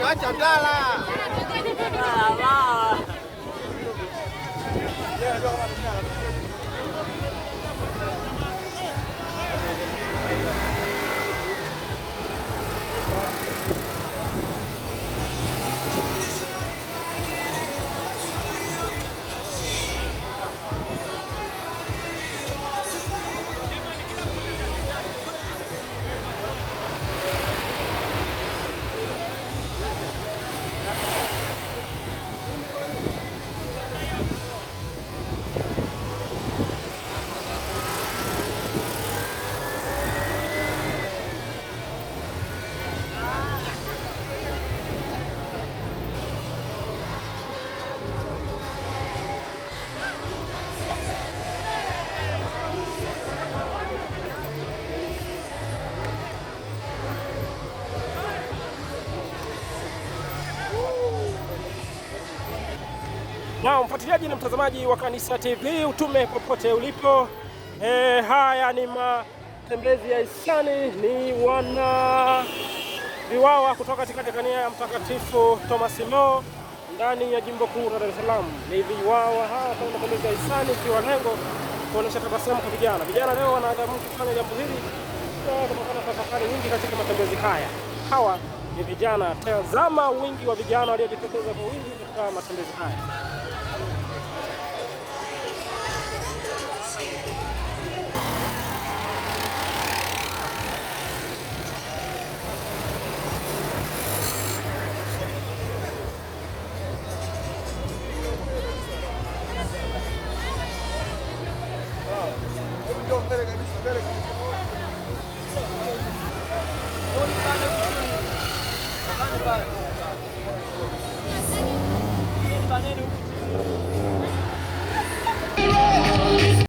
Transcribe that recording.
Acha ndala. Na mfuatiliaji na mtazamaji wa Kanisa TV, utume popote ulipo. Haya ni matembezi ya hisani, ni wana viwawa kutoka katika dekania ya Mtakatifu Thomas More ndani ya jimbo kuu la Dar es Salaam. Ni viwawa hawa kwa matembezi ya hisani, ikiwa lengo kuonesha tabasamu kwa vijana. Vijana leo wanaanza kufanya jambo hili kutokana na safari nyingi katika matembezi haya. Hawa ni vijana, tazama wingi wa vijana waliojitokeza kwa wingi katika matembezi haya. Mbele kabisa, mbele kabisa. Baneni